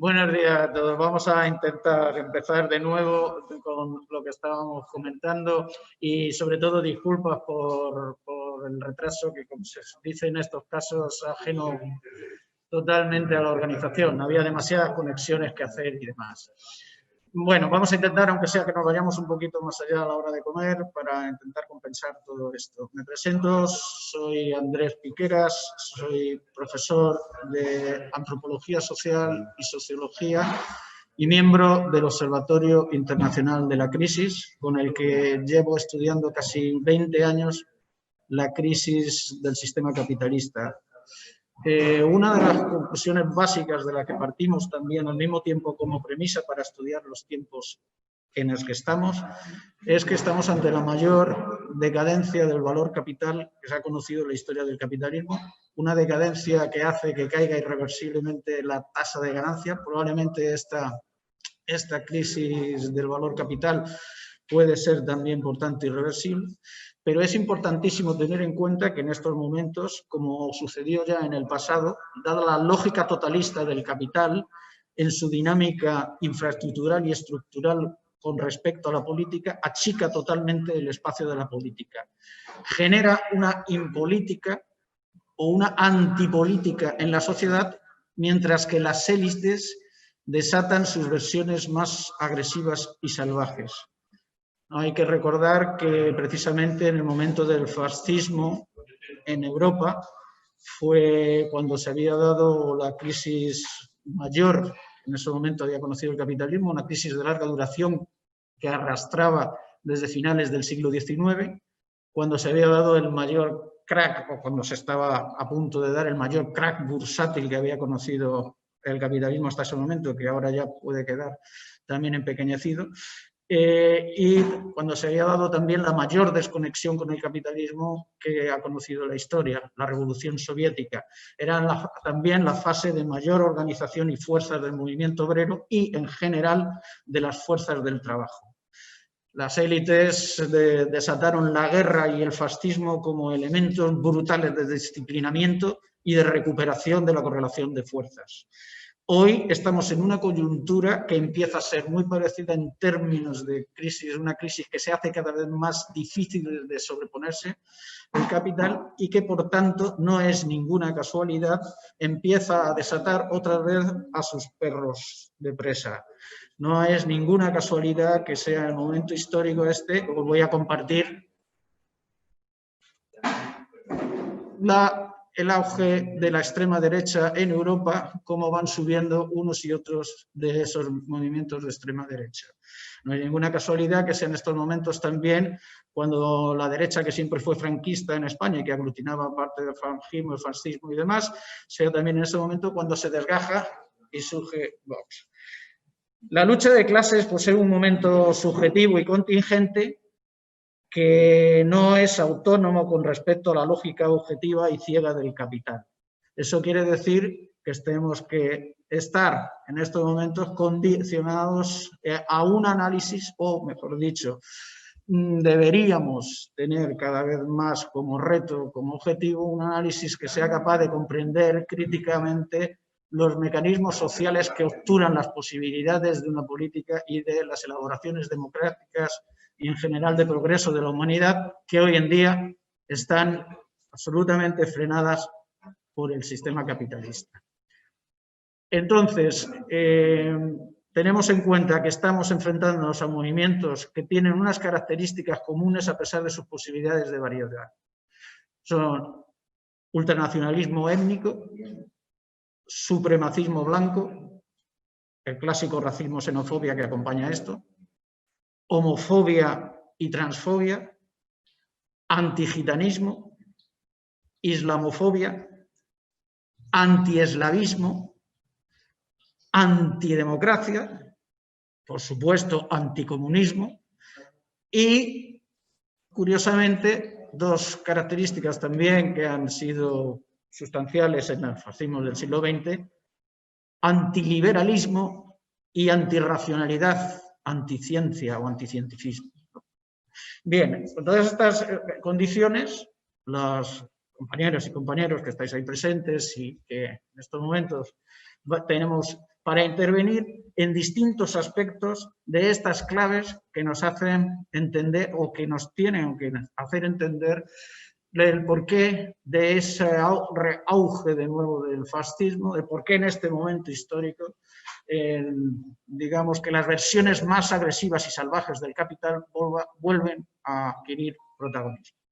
Buenos días a todos. Vamos a intentar empezar de nuevo con lo que estábamos comentando y sobre todo disculpas por el retraso que, como se dice en estos casos, ajeno totalmente a la organización. Había demasiadas conexiones que hacer y demás. Bueno, vamos a intentar, aunque sea que nos vayamos un poquito más allá a la hora de comer, para intentar compensar todo esto. Me presento, soy Andrés Piqueras, soy profesor de Antropología Social y Sociología y miembro del Observatorio Internacional de la Crisis, con el que llevo estudiando casi 20 años la crisis del sistema capitalista. Una de las conclusiones básicas de la que partimos también al mismo tiempo como premisa para estudiar los tiempos en los que estamos es que estamos ante la mayor decadencia del valor capital que se ha conocido en la historia del capitalismo, una decadencia que hace que caiga irreversiblemente la tasa de ganancia. Probablemente esta crisis del valor capital puede ser también, por tanto, irreversible, pero es importantísimo tener en cuenta que en estos momentos, como sucedió ya en el pasado, dada la lógica totalista del capital en su dinámica infraestructural y estructural con respecto a la política, achica totalmente el espacio de la política. Genera una impolítica o una antipolítica en la sociedad, mientras que las élites desatan sus versiones más agresivas y salvajes. Hay que recordar que precisamente en el momento del fascismo en Europa fue cuando se había dado la crisis mayor, en ese momento había conocido el capitalismo, una crisis de larga duración que arrastraba desde finales del siglo XIX, cuando se había dado el mayor crack, o cuando se estaba a punto de dar el mayor crack bursátil que había conocido el capitalismo hasta ese momento, que ahora ya puede quedar también empequeñecido. Y cuando se había dado también la mayor desconexión con el capitalismo que ha conocido la historia, la Revolución Soviética. Era también la fase de mayor organización y fuerzas del movimiento obrero y, en general, de las fuerzas del trabajo. Las élites desataron la guerra y el fascismo como elementos brutales de disciplinamiento y de recuperación de la correlación de fuerzas. Hoy estamos en una coyuntura que empieza a ser muy parecida en términos de crisis, una crisis que se hace cada vez más difícil de sobreponerse el capital y que, por tanto, no es ninguna casualidad, empieza a desatar otra vez a sus perros de presa. No es ninguna casualidad que sea el momento histórico este, os voy a compartir el auge de la extrema derecha en Europa, cómo van subiendo unos y otros de esos movimientos de extrema derecha. No hay ninguna casualidad que sea en estos momentos también cuando la derecha, que siempre fue franquista en España y que aglutinaba parte del franquismo, el fascismo y demás, sea también en ese momento cuando se desgaja y surge Vox. La lucha de clases, pues, es un momento subjetivo y contingente que no es autónomo con respecto a la lógica objetiva y ciega del capital. Eso quiere decir que tenemos que estar en estos momentos condicionados a un análisis, o mejor dicho, deberíamos tener cada vez más como reto, como objetivo, un análisis que sea capaz de comprender críticamente los mecanismos sociales que obturan las posibilidades de una política y de las elaboraciones democráticas y en general de progreso de la humanidad, que hoy en día están absolutamente frenadas por el sistema capitalista. Entonces, tenemos en cuenta que estamos enfrentándonos a movimientos que tienen unas características comunes a pesar de sus posibilidades de variedad. Son ultranacionalismo étnico, supremacismo blanco, el clásico racismo xenofobia que acompaña esto, homofobia y transfobia, antigitanismo, islamofobia, antieslavismo, antidemocracia, por supuesto anticomunismo y, curiosamente, dos características también que han sido sustanciales en el fascismo del siglo XX, antiliberalismo y antirracionalidad, anticiencia o anticientificismo. Bien, con todas estas condiciones, los compañeros y compañeros que estáis ahí presentes y que en estos momentos tenemos para intervenir en distintos aspectos de estas claves que nos hacen entender o que nos tienen que hacer entender el porqué de ese auge de nuevo del fascismo, de por qué en este momento histórico digamos que las versiones más agresivas y salvajes del capital vuelven a adquirir protagonismo.